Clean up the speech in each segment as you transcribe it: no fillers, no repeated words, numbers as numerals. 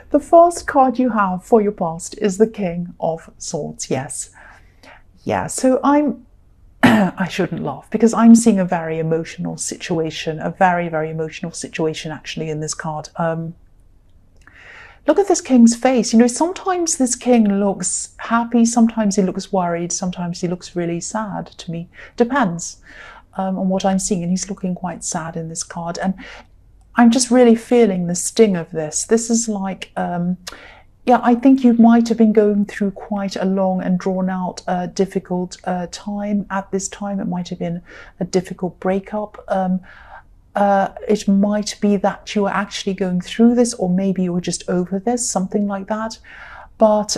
The first card you have for your past is the King of Swords. Yes. Yeah, so I shouldn't laugh because I'm seeing a very emotional situation, a very, very emotional situation actually in this card. Look at this king's face. You know, sometimes this king looks happy, sometimes he looks worried, sometimes he looks really sad to me. Depends on what I'm seeing, and he's looking quite sad in this card. And I'm just really feeling the sting of this. This is like, yeah, I think you might have been going through quite a long and drawn out, difficult time. At this time, it might have been a difficult breakup. It might be that you are actually going through this, or maybe you were just over this, something like that. But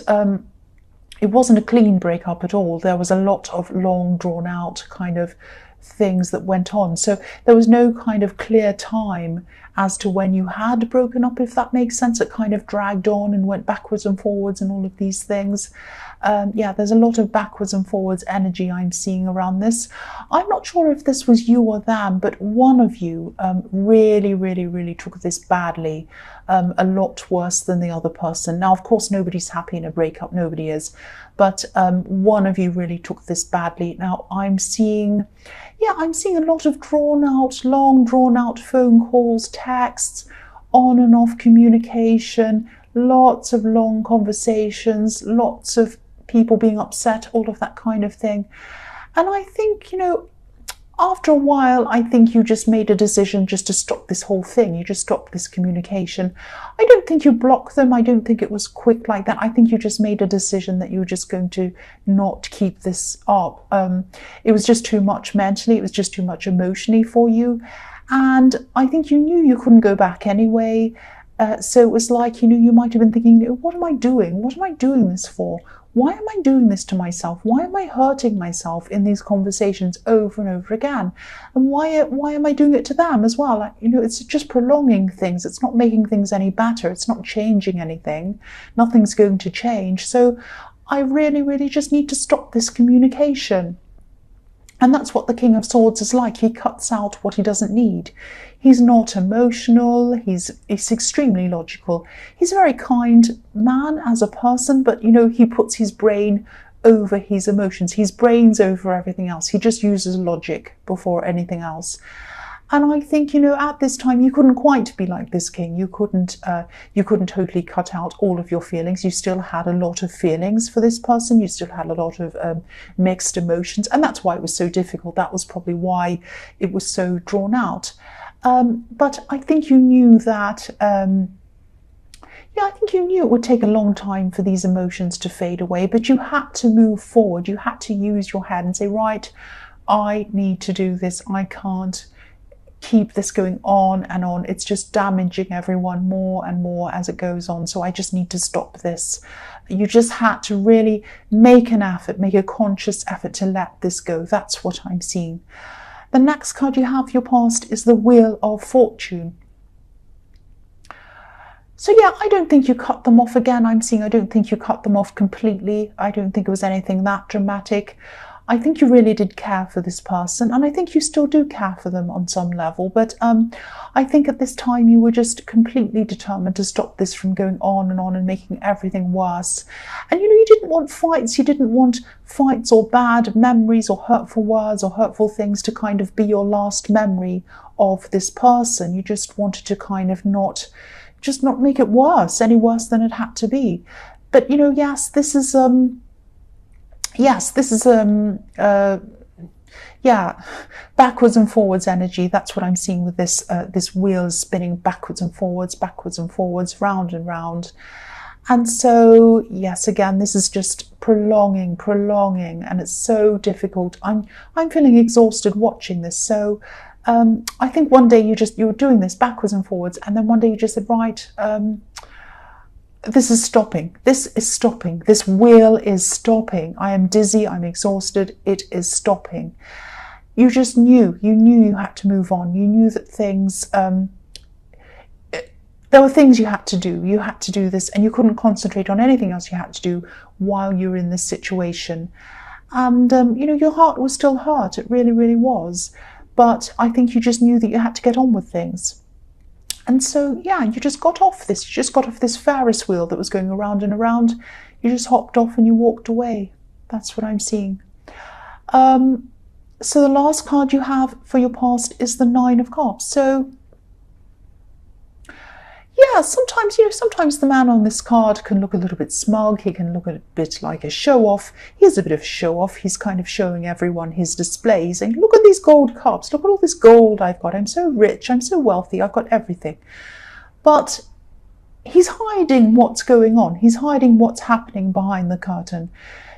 it wasn't a clean breakup at all. There was a lot of long, drawn out kind of things that went on. So there was no kind of clear time as to when you had broken up, if that makes sense. It kind of dragged on and went backwards and forwards and all of these things. Yeah, there's a lot of backwards and forwards energy I'm seeing around this. I'm not sure if this was you or them, but one of you really, really, really took this badly, a lot worse than the other person. Now, of course, nobody's happy in a breakup, nobody is, but one of you really took this badly. Now, I'm seeing a lot of long drawn out phone calls, texts, on and off communication, lots of long conversations, lots of people being upset, all of that kind of thing. And I think, you know, after a while, I think you just made a decision just to stop this whole thing. You just stopped this communication. I don't think you blocked them. I don't think it was quick like that. I think you just made a decision that you were just going to not keep this up. It was just too much mentally. It was just too much emotionally for you. And I think you knew you couldn't go back anyway. So it was like, you know, you might have been thinking, what am I doing? What am I doing this for? Why am I doing this to myself? Why am I hurting myself in these conversations over and over again? And why am I doing it to them as well? Like, you know, it's just prolonging things. It's not making things any better. It's not changing anything. Nothing's going to change. So I really, really just need to stop this communication. And that's what the King of Swords is like. He cuts out what he doesn't need. He's not emotional. He's extremely logical. He's a very kind man as a person, but, you know, he puts his brain over his emotions. His brain's over everything else. He just uses logic before anything else. And I think, you know, at this time, you couldn't quite be like this king. You couldn't totally cut out all of your feelings. You still had a lot of feelings for this person. You still had a lot of mixed emotions. And that's why it was so difficult. That was probably why it was so drawn out. But I think you knew that, yeah, I think you knew it would take a long time for these emotions to fade away, but you had to move forward. You had to use your head and say, right, I need to do this. I can't keep this going on and on. It's just damaging everyone more and more as it goes on. So I just need to stop this. You just had to really make an effort, make a conscious effort to let this go. That's what I'm seeing. The next card you have for your past is the Wheel of Fortune. So yeah, I don't think you cut them off again. I don't think you cut them off completely. I don't think it was anything that dramatic. I think you really did care for this person, and I think you still do care for them on some level, but I think at this time you were just completely determined to stop this from going on and making everything worse. And, you know, you didn't want fights. You didn't want fights or bad memories or hurtful words or hurtful things to kind of be your last memory of this person. You just wanted to kind of not make it worse, any worse than it had to be. But, you know, yes, this is yeah, backwards and forwards energy. That's what I'm seeing with this. This wheel is spinning backwards and forwards, round and round. And so, yes, again, this is just prolonging, and it's so difficult. I'm feeling exhausted watching this. So I think one day you were doing this backwards and forwards, and then one day you just said, right, this is stopping. This is stopping. This wheel is stopping. I am dizzy. I'm exhausted. It is stopping. You just knew. You knew you had to move on. You knew that things, there were things you had to do. You had to do this, and you couldn't concentrate on anything else you had to do while you were in this situation. And, you know, your heart was still hurt. It really, really was. But I think you just knew that you had to get on with things. And so, yeah, you just got off this. You just got off this Ferris wheel that was going around and around. You just hopped off and you walked away. That's what I'm seeing. So the last card you have for your past is the Nine of Cups. So, yeah, sometimes the man on this card can look a little bit smug. He can look a bit like a show-off. He is a bit of a show-off. He's kind of showing everyone his display, saying, look at these gold cups. Look at all this gold I've got. I'm so rich. I'm so wealthy. I've got everything. But he's hiding what's going on. He's hiding what's happening behind the curtain.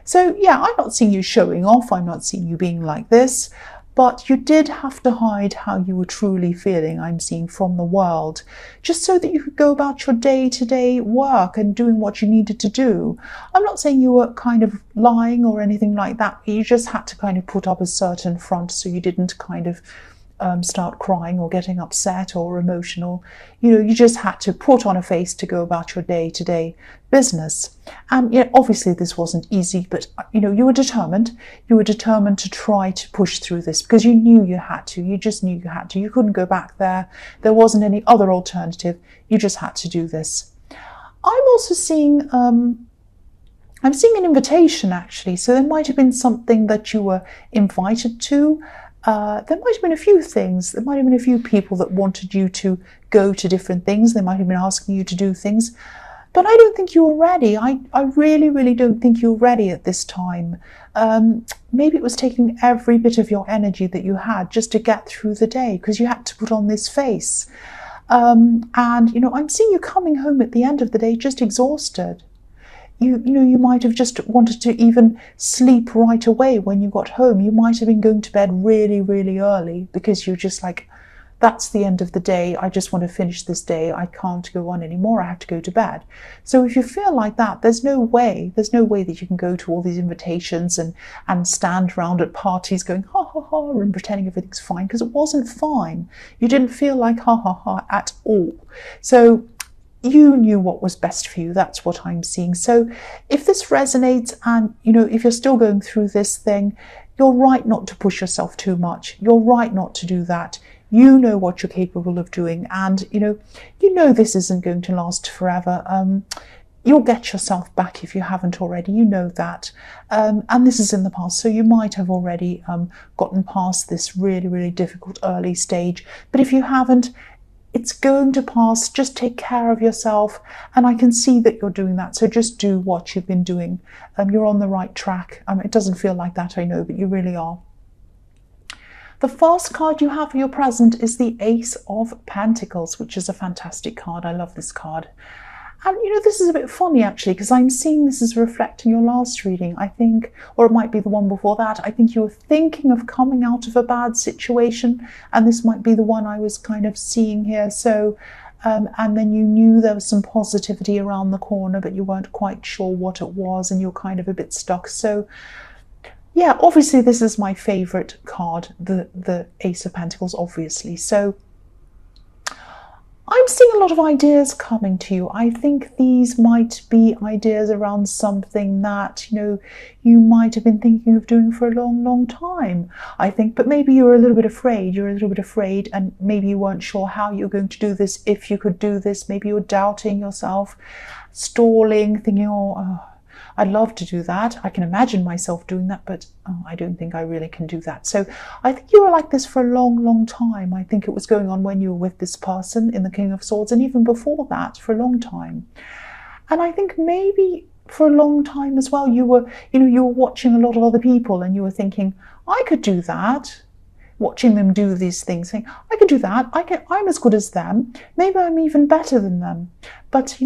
So, yeah, I'm not seeing you showing off. I'm not seeing you being like this. But you did have to hide how you were truly feeling, I'm seeing, from the world, just so that you could go about your day-to-day work and doing what you needed to do. I'm not saying you were kind of lying or anything like that. You just had to kind of put up a certain front so you didn't kind of start crying or getting upset or emotional. You just had to put on a face to go about your day-to-day business. And obviously this wasn't easy, but you were determined. You were determined to try to push through this because you knew you had to. You just knew you had to. You couldn't go back there. There wasn't any other alternative. You just had to do this. I'm also seeing I'm seeing an invitation, actually. So there might have been something that you were invited to. There might have been a few things. There might have been a few people that wanted you to go to different things. They might have been asking you to do things. But I don't think you were ready. I really, really don't think you were ready at this time. Maybe it was taking every bit of your energy that you had just to get through the day because you had to put on this face. And, I'm seeing you coming home at the end of the day just exhausted. You might have just wanted to even sleep right away when you got home. You might have been going to bed really, really early because you're just like, that's the end of the day. I just want to finish this day. I can't go on anymore. I have to go to bed. So if you feel like that, there's no way that you can go to all these invitations and stand around at parties going, ha, ha, ha, and pretending everything's fine, because it wasn't fine. You didn't feel like ha, ha, ha at all. So you knew what was best for you. That's what I'm seeing. So if this resonates and, if you're still going through this thing, you're right not to push yourself too much. You're right not to do that. You know what you're capable of doing. And, this isn't going to last forever. You'll get yourself back if you haven't already. You know that. And this is in the past. So you might have already gotten past this really, really difficult early stage. But if you haven't, it's going to pass. Just take care of yourself. And I can see that you're doing that. So just do what you've been doing. You're on the right track. It doesn't feel like that, I know, but you really are. The first card you have for your present is the Ace of Pentacles, which is a fantastic card. I love this card. And, this is a bit funny, actually, because I'm seeing this as reflecting your last reading, I think, or it might be the one before that. I think you were thinking of coming out of a bad situation, and this might be the one I was kind of seeing here. So, and then you knew there was some positivity around the corner, but you weren't quite sure what it was, and you're kind of a bit stuck. So, yeah, obviously this is my favourite card, the Ace of Pentacles, obviously. So I'm seeing a lot of ideas coming to you. I think these might be ideas around something that, you might have been thinking of doing for a long, long time, I think. But maybe you were a little bit afraid. You're a little bit afraid, and maybe you weren't sure how you're going to do this, if you could do this. Maybe you were doubting yourself, stalling, thinking, I'd love to do that. I can imagine myself doing that, but I don't think I really can do that. So I think you were like this for a long, long time. I think it was going on when you were with this person in the King of Swords, and even before that for a long time. And I think maybe for a long time as well, you were watching a lot of other people, and you were thinking, I could do that. Watching them do these things, saying, I could do that. I'm as good as them. Maybe I'm even better than them. But,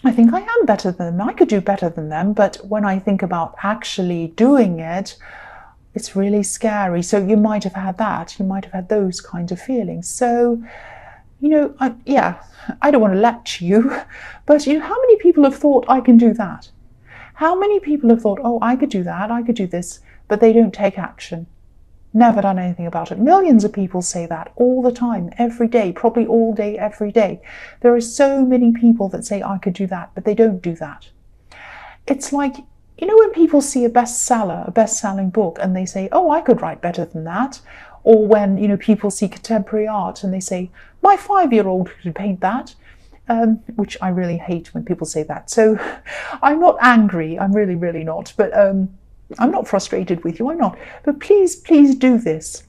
I think I am better than them. I could do better than them. But when I think about actually doing it, it's really scary. So you might have had that. You might have had those kinds of feelings. So, I don't want to lecture you, but how many people have thought, I can do that? How many people have thought, oh, I could do that, I could do this, but they don't take action? Never done anything about it. Millions of people say that all the time, every day, probably all day, every day. There are so many people that say, I could do that, but they don't do that. It's like, when people see a bestseller, a best-selling book, and they say, oh, I could write better than that. Or when, you know, people see contemporary art and they say, my 5-year-old could paint that, which I really hate when people say that. So I'm not angry, I'm really, really not, but I'm not frustrated with you, I'm not. But please, please do this.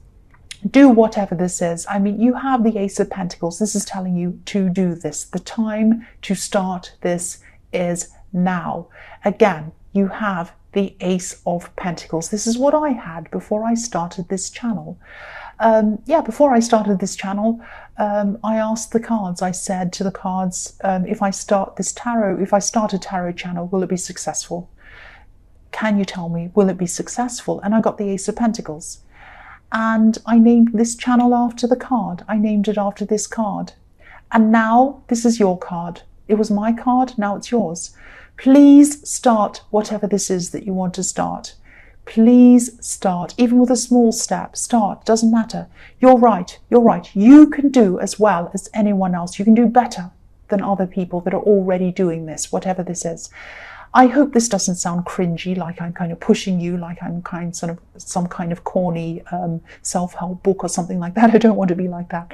Do whatever this is. I mean, you have the Ace of Pentacles. This is telling you to do this. The time to start this is now. Again, you have the Ace of Pentacles. This is what I had before I started this channel. Before I started this channel, I asked the cards, I said to the cards, if I start a tarot channel, will it be successful? Can you tell me, will it be successful? And I got the Ace of Pentacles. And I named this channel after the card. I named it after this card. And now this is your card. It was my card, now it's yours. Please start whatever this is that you want to start. Please start, even with a small step, start, doesn't matter. You're right, you're right. You can do as well as anyone else. You can do better than other people that are already doing this, whatever this is. I hope this doesn't sound cringy, like I'm kind of pushing you, like I'm some kind of corny self-help book or something like that. I don't want to be like that.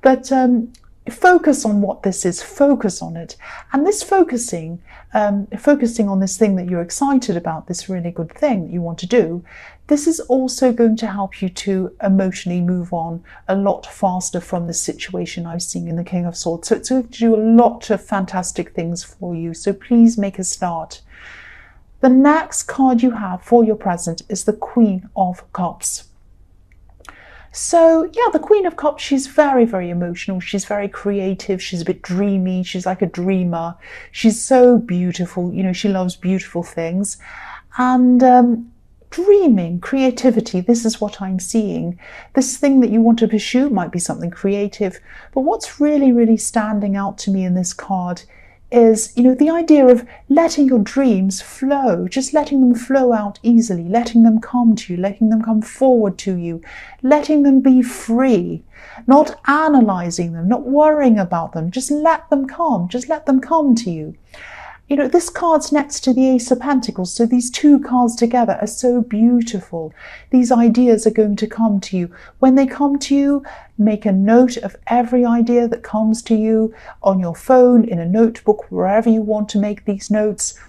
But focus on what this is, focus on it. And this focusing on this thing that you're excited about, this really good thing that you want to do, this is also going to help you to emotionally move on a lot faster from the situation I've seen in the King of Swords. So it's going to do a lot of fantastic things for you. So please make a start. The next card you have for your present is the Queen of Cups. So yeah, the Queen of Cups, she's very, very emotional. She's very creative. She's a bit dreamy. She's like a dreamer. She's so beautiful. You know, she loves beautiful things. And dreaming, creativity, this is what I'm seeing. This thing that you want to pursue might be something creative. But what's really, really standing out to me in this card is, you know, the idea of letting your dreams flow, just letting them flow out easily, letting them come to you, letting them come forward to you, letting them be free, not analyzing them, not worrying about them, just let them come to you. You know, this card's next to the Ace of Pentacles, so these two cards together are so beautiful. These ideas are going to come to you. When they come to you, make a note of every idea that comes to you on your phone, in a notebook, wherever you want to make these notes.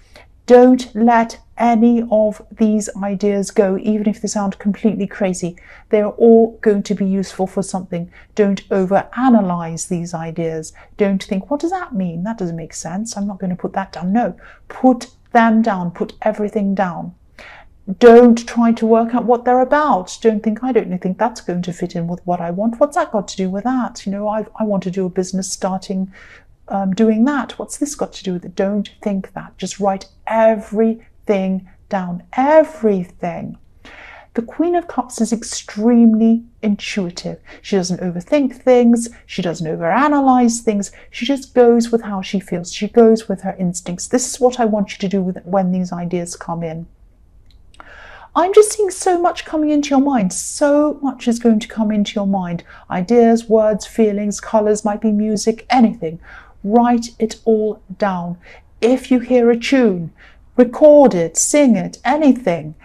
Don't let any of these ideas go, even if they sound completely crazy. They're all going to be useful for something. Don't overanalyze these ideas. Don't think, what does that mean? That doesn't make sense. I'm not going to put that down. No, put them down. Put everything down. Don't try to work out what they're about. Don't think, I don't think that's going to fit in with what I want. What's that got to do with that? You know, I want to do a business starting doing that. What's this got to do with it? Don't think that. Just write everything down. Everything. The Queen of Cups is extremely intuitive. She doesn't overthink things. She doesn't overanalyze things. She just goes with how she feels. She goes with her instincts. This is what I want you to do when these ideas come in. I'm just seeing so much coming into your mind. So much is going to come into your mind. Ideas, words, feelings, colors, might be music, anything. Write it all down. If you hear a tune, record it, sing it, anything.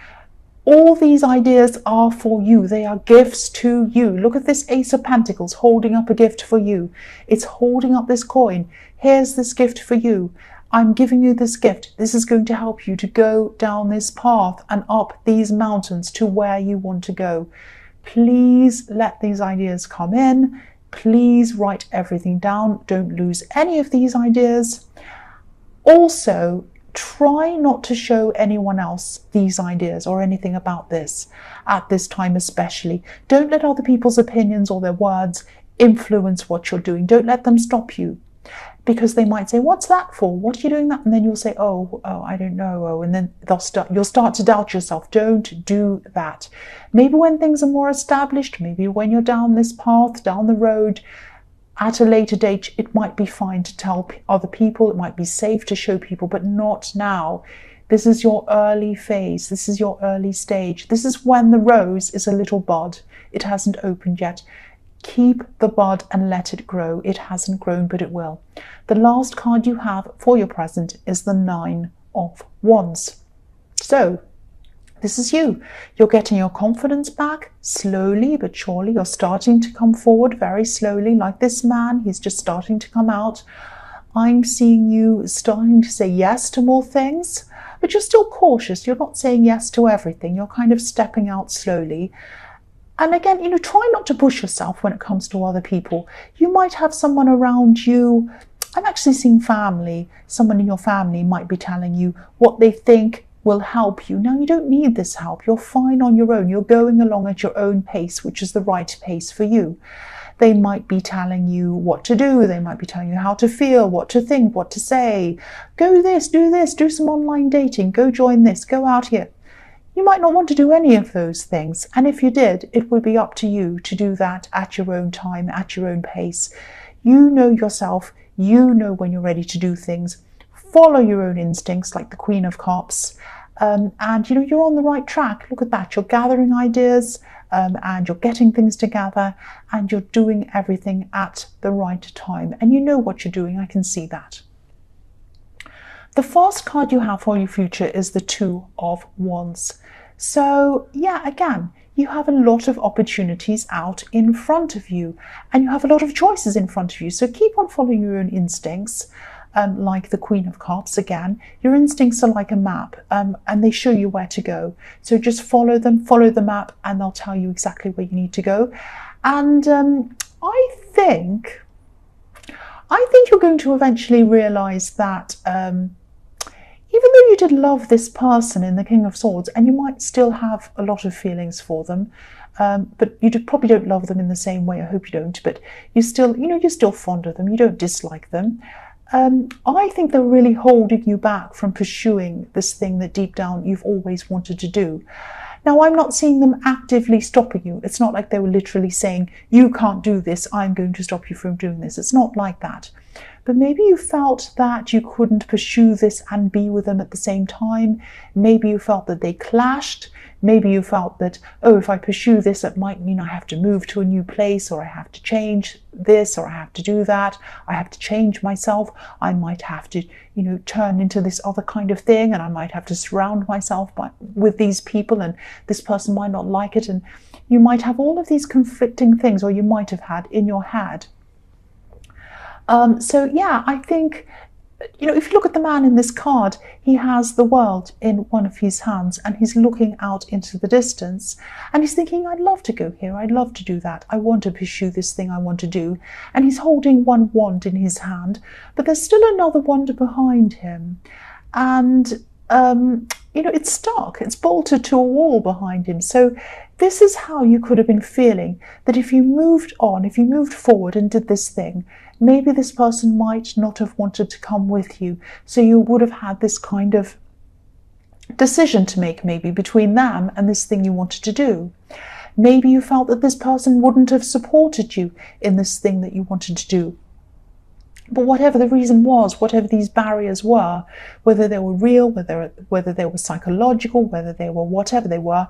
All these ideas are for you. They are gifts to you. Look at this Ace of Pentacles holding up a gift for you. It's holding up this coin. Here's this gift for you. I'm giving you this gift. This is going to help you to go down this path and up these mountains to where you want to go. Please let these ideas come in. Please write everything down. Don't lose any of these ideas. Also, try not to show anyone else these ideas or anything about this at this time especially. Don't let other people's opinions or their words influence what you're doing. Don't let them stop you, because they might say, what's that for? What are you doing that? And then you'll say, oh, I don't know. Oh, and then you'll start to doubt yourself. Don't do that. Maybe when things are more established, maybe when you're down this path, down the road, at a later date, it might be fine to tell other people. It might be safe to show people, but not now. This is your early phase. This is your early stage. This is when the rose is a little bud. It hasn't opened yet. Keep the bud and let it grow. It hasn't grown, but it will. The last card you have for your present is the Nine of Wands. So This is you. You're getting your confidence back slowly but surely. You're starting to come forward very slowly, like this man. He's just starting to come out. I'm seeing you starting to say yes to more things, but you're still cautious. You're not saying yes to everything. You're kind of stepping out slowly. And again, try not to push yourself when it comes to other people. You might have someone around you. I'm actually seeing family. Someone in your family might be telling you what they think will help you. Now, you don't need this help. You're fine on your own. You're going along at your own pace, which is the right pace for you. They might be telling you what to do. They might be telling you how to feel, what to think, what to say. Go this, do some online dating, go join this, go out here. You might not want to do any of those things. And if you did, it would be up to you to do that at your own time, at your own pace. You know yourself. You know when you're ready to do things. Follow your own instincts, like the Queen of Cups, and you're on the right track. Look at that. You're gathering ideas, and you're getting things together, and you're doing everything at the right time. And you know what you're doing. I can see that. The first card you have for your future is the Two of Wands. So yeah, again, you have a lot of opportunities out in front of you, and you have a lot of choices in front of you. So keep on following your own instincts. Like the Queen of Cups, again, your instincts are like a map, and they show you where to go. So just follow them, follow the map, and they'll tell you exactly where you need to go. And I think you're going to eventually realize that even though you did love this person in the King of Swords, and you might still have a lot of feelings for them, but you probably don't love them in the same way. I hope you don't, but you're still fond of them. You don't dislike them. I think they're really holding you back from pursuing this thing that deep down you've always wanted to do. Now, I'm not seeing them actively stopping you. It's not like they were literally saying, you can't do this, I'm going to stop you from doing this. It's not like that. But maybe you felt that you couldn't pursue this and be with them at the same time. Maybe you felt that they clashed. Maybe you felt that, oh, if I pursue this, it might mean I have to move to a new place, or I have to change this, or I have to do that. I have to change myself. I might have to, turn into this other kind of thing, and I might have to surround myself with these people, and this person might not like it. And you might have all of these conflicting things, or you might have had in your head. So yeah, I think, if you look at the man in this card, he has the world in one of his hands, and he's looking out into the distance, and he's thinking, I'd love to go here. I'd love to do that. I want to pursue this thing I want to do. And he's holding one wand in his hand, but there's still another wand behind him. And, it's stuck. It's bolted to a wall behind him. So this is how you could have been feeling, that if you moved on, if you moved forward and did this thing, maybe this person might not have wanted to come with you. So you would have had this kind of decision to make, maybe between them and this thing you wanted to do. Maybe you felt that this person wouldn't have supported you in this thing that you wanted to do. But whatever the reason was, whatever these barriers were, whether they were real, whether they were psychological, whether they were whatever they were,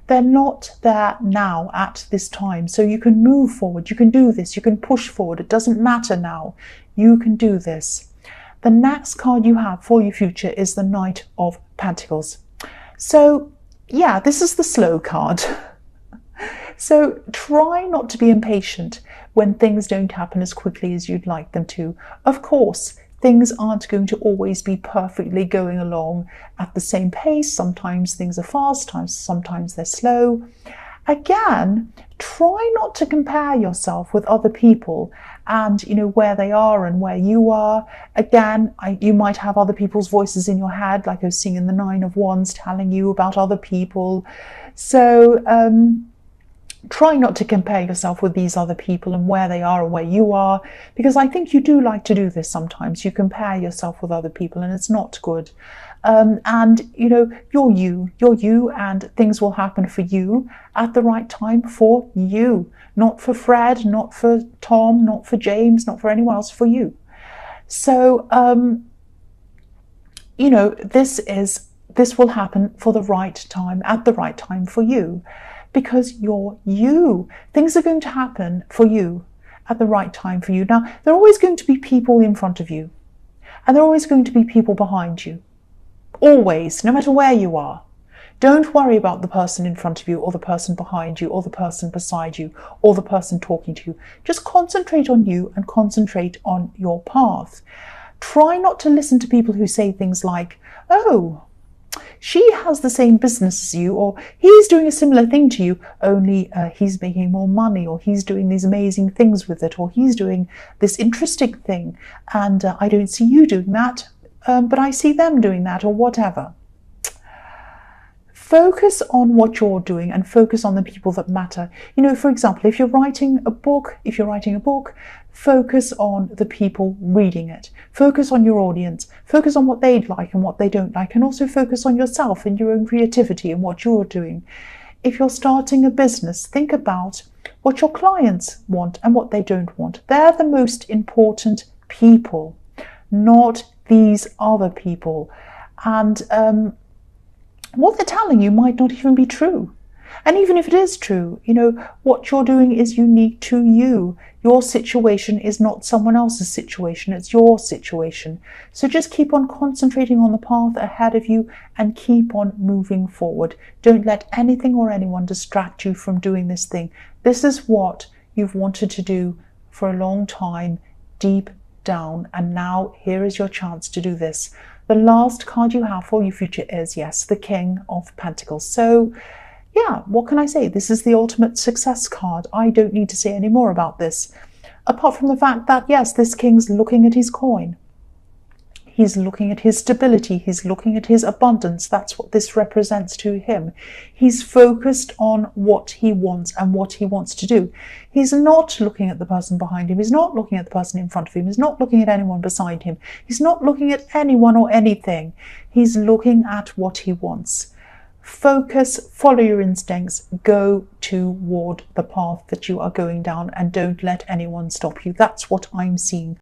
they're not there now at this time. So you can move forward, you can do this, you can push forward. It doesn't matter now. You can do this. The next card you have for your future is the Knight of Pentacles. So yeah, this is the slow card. So try not to be impatient when things don't happen as quickly as you'd like them to. Of course, things aren't going to always be perfectly going along at the same pace. Sometimes things are fast, sometimes they're slow. Again, try not to compare yourself with other people and where they are and where you are. Again, you might have other people's voices in your head, like I was seeing in the Nine of Wands, telling you about other people. So try not to compare yourself with these other people and where they are and where you are, because I think you do like to do this sometimes. You compare yourself with other people, and it's not good. And you're you, and things will happen for you at the right time for you, not for Fred, not for Tom, not for James, not for anyone else, for you. So this will happen for the right time, at the right time for you, because you're you. Things are going to happen for you at the right time for you. Now, there are always going to be people in front of you, and there are always going to be people behind you. Always, no matter where you are. Don't worry about the person in front of you or the person behind you or the person beside you or the person talking to you. Just concentrate on you and concentrate on your path. Try not to listen to people who say things like, oh, she has the same business as you, or he's doing a similar thing to you, only he's making more money, or he's doing these amazing things with it, or he's doing this interesting thing, and I don't see you doing that, but I see them doing that, or whatever. Focus on what you're doing and focus on the people that matter. You know, for example, if you're writing a book, focus on the people reading it. Focus on your audience. Focus on what they'd like and what they don't like, and also focus on yourself and your own creativity and what you're doing. If you're starting a business, think about what your clients want and what they don't want. They're the most important people, not these other people. And what they're telling you might not even be true. And even if it is true, you know, what you're doing is unique to you. Your situation is not someone else's situation, it's your situation. So just keep on concentrating on the path ahead of you and keep on moving forward. Don't let anything or anyone distract you from doing this thing. This is what you've wanted to do for a long time, deep down, and now here is your chance to do this. The last card you have for your future is, yes, the King of Pentacles. So yeah, what can I say? This is the ultimate success card. I don't need to say any more about this, apart from the fact that, yes, this king's looking at his coin. He's looking at his stability. He's looking at his abundance. That's what this represents to him. He's focused on what he wants and what he wants to do. He's not looking at the person behind him. He's not looking at the person in front of him. He's not looking at anyone beside him. He's not looking at anyone or anything. He's looking at what he wants. Focus, follow your instincts, go toward the path that you are going down, and don't let anyone stop you. That's what I'm seeing.